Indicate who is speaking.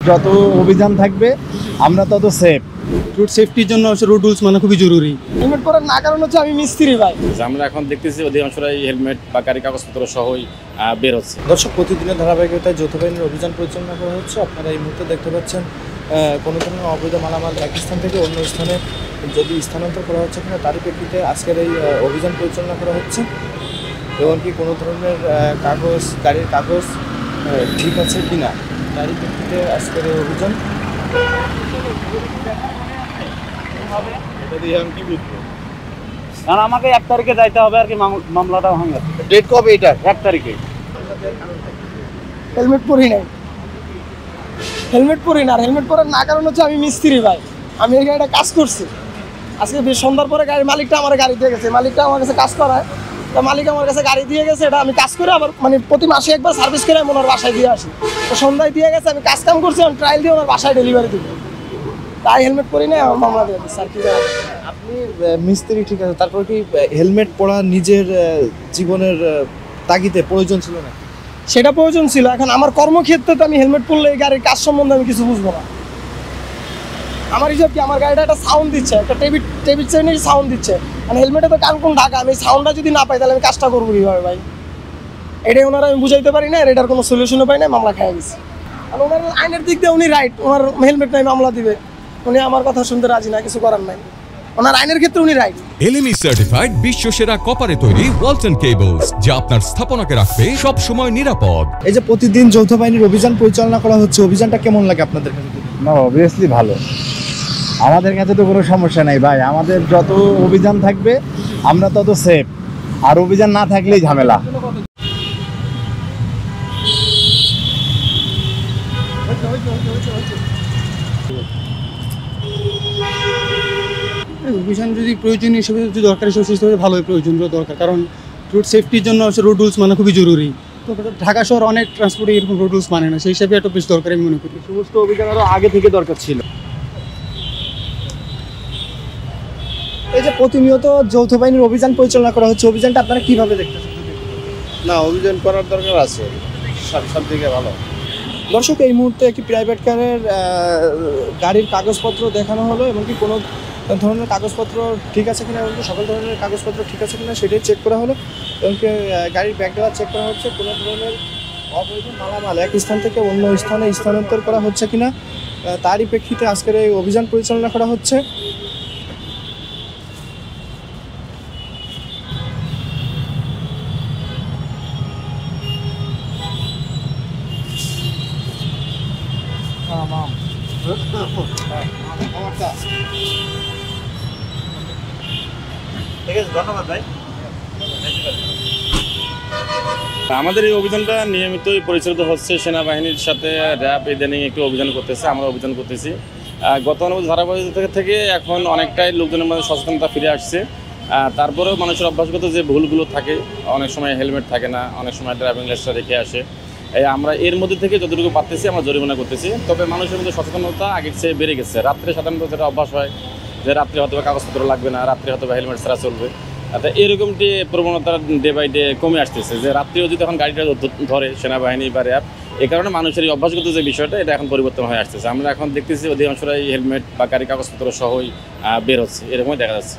Speaker 1: যত অভিযান থাকবে আমরা তত সেফ।
Speaker 2: রোড সেফটির জন্য রোড রুলস মানে খুবই জরুরি। হেলমেট পরার না কারণ হচ্ছে আমি মিস্ত্রি ভাই।
Speaker 3: আমরা এখন দেখতেছি অধিকাংশরাই হেলমেট বা গাড়ি কাগজপত্র সহই বের হচ্ছে।
Speaker 4: দর্শক, প্রতিদিনের ধারাবাহিকতায় যৌথ বাহিনীর অভিযান পরিচালনা করা হচ্ছে। আপনারা এই মুহূর্তে দেখতে পাচ্ছেন কোনো ধরনের অবৈধ মালামাল এক স্থান থেকে অন্য স্থানে যদি স্থানান্তর করা হচ্ছে কিনা তারই প্রেক্ষিতে আজকের এই অভিযান পরিচালনা করা হচ্ছে। এমনকি কোনো ধরনের কাগজ, গাড়ির কাগজ ঠিক আছে কিনা তারই প্রেক্ষিতে আজকের এই অভিযান।
Speaker 1: কারণ আমাকে 1 তারিখে যাইতে হবে আর কি, মামলাটা ভাঙা।
Speaker 4: ডেট কবে এটা?
Speaker 1: 1 তারিখে।
Speaker 2: হেলমেট পরি নাই, হেলমেট পরি না। আর হেলমেট পরার না কারণ হচ্ছে আমি মিস্ত্রি ভাই। আমি এই গাড়িটা কাজ করছি। আজকে সন্ধ্যার পরে গাড়ির মালিকটা আমার গাড়ি দিয়ে গেছে। মালিকটা আমার কাছে কাজ করায়, তো মালিক আমার কাছে গাড়ি দিয়ে গেছে। এটা আমি কাজ করে আবার মানে প্রতি মাসে একবার সার্ভিস করে আমি ওনার বাসায় দিয়ে আসি। তো সন্ধ্যায় দিয়ে গেছে, আমি কাজ কাম করছি, আমি ট্রায়াল দিয়ে ওনার বাসায় ডেলিভারি দিব। তাই হেলমেট পরি নাই, আমার মামলা দিয়ে দিচ্ছে। আর কি
Speaker 4: আপনি মিস্ত্রি ঠিক আছে, তারপর কি হেলমেট পরা নিজের জীবনের তাগিদে প্রয়োজন ছিল না?
Speaker 2: সেটা প্রয়োজন ছিল। এখন আমার কর্মক্ষেত্রে তো আমি হেলমেট পরলে এই গাড়ির কাজ সম্বন্ধে আমি কিছু বুঝবো না। আমার হিসাব কি, আমার গাড়িটা একটা সাউন্ড দিচ্ছে, একটা টেবিল চেনের সাউন্ড দিচ্ছে। মানে হেলমেটে তো কান কোন ঢাকা, আমি সাউন্ডটা যদি না পাই তাহলে আমি কাজটা করবো কীভাবে ভাই? এটাই ওনারা আমি বুঝাইতে পারি না, এটার কোনো সলিউশনও পাই না, মামলা খাইয়া গেছি। আর ওনার আইনের দিক দিয়ে উনি রাইট, ওনার হেলমেট নাই মামলা দিবে, উনি আমার কথা শুনতে রাজি না, কিছু করার নাই। ওনার আইনের ক্ষেত্রে উনি রাইট।
Speaker 5: এলএমই সার্টিফাইড বিশ্বসেরা কপারে তৈরি ওয়ালটন কেবলস, যা আপনার স্থাপনাকে রাখবে সব সময় নিরাপদ।
Speaker 4: এই যে প্রতিদিন যৌথ বাহিনীর অভিযান পরিচালনা করা হচ্ছে, অভিযানটা কেমন লাগে আপনাদের কাছে?
Speaker 1: না, অবভিয়াসলি ভালো। আমাদের কাছে তো কোনো সমস্যা নাই ভাই। আমাদের যত অভিযান থাকবে আমরা তত সেফ, আর অভিযান না থাকলেই ঝামেলা।
Speaker 2: অভিযান যদি প্রয়োজনীয় হিসেবে যদি দরকার হিসেবে ভালোই প্রয়োজন দরকার, কারণ রোড সেফটির জন্য রোড রুলস মানে খুবই জরুরি। তো ঢাকা শহর অনেক ট্রান্সপোর্টে এরকম রোড রুলস মানে না, সেই হিসাবে একটা বেশ দরকার আমি মনে করি।
Speaker 1: সমস্ত অভিযান আরও আগে থেকে দরকার ছিল।
Speaker 4: এই যে প্রতিনিয়ত যৌথ বাহিনীর অভিযান পরিচালনা করা হচ্ছে, অভিযানটা আপনারা কিভাবে দেখতেছেন?
Speaker 1: না, অভিযান করার দরকার আছে, সব দিকে ভালো।
Speaker 4: দর্শক, এই মুহূর্তে একটি প্রাইভেট কারের গাড়ির কাগজপত্র দেখানো হলো, এমনকি কোনো ধরনের কাগজপত্র ঠিক আছে কিনা, এমনকি সকল ধরনের কাগজপত্র ঠিক আছে কিনা সেটাই চেক করা হলো। এমনকি গাড়ির ব্যাগডালা চেক করা হচ্ছে, কোনো ধরনের অবৈধ মালামাল এক স্থান থেকে অন্য স্থানে স্থানান্তর করা হচ্ছে কিনা তারই প্রেক্ষিতে আজকের এই অভিযান পরিচালনা করা হচ্ছে।
Speaker 1: ধন্যবাদ ভাই।
Speaker 3: আমাদের এই অভিযানটা নিয়মিতই পরিচালিত হচ্ছে। সেনাবাহিনীর সাথে র্যাব ইদানিং একটু অভিযান করতেছে, আমরা অভিযান করতেছি। গতানুগতিক ধারাবাহিকতা থেকে এখন অনেকটাই লোকজনের মধ্যে সচেতনতা ফিরে আসছে। তারপরেও মানুষের অভ্যাসগত যে ভুলগুলো থাকে, অনেক সময় হেলমেট থাকে না, অনেক সময় ড্রাইভিং লাইসেন্সটা রেখে আসে। আমরা এর মধ্যে থেকে যতটুকু পারতেছি আমরা জরিমানা করতেছি। তবে মানুষের মধ্যে সচেতনতা আগের চেয়ে বেড়ে গেছে। রাত্রে সাধারণত যেটা অভ্যাস হয় যে রাত্রে হয়তো কাগজপত্র লাগবে না, রাত্রে হয়তো হেলমেট ছাড়া চলবে, এরকমটি প্রবণতা ডে বাই ডে কমে আসতেছে। যে রাত্রেও যদি এখন গাড়িটা ধরে সেনাবাহিনী বা র্যাব, এই কারণে মানুষের এই অভ্যাসগত যে বিষয়টা এটা এখন পরিবর্তন হয়ে আসতেছে। আমরা এখন দেখতেছি অধিকাংশরাই হেলমেট বা গাড়ি কাগজপত্র সহই বের হচ্ছে, এরকমই দেখা যাচ্ছে।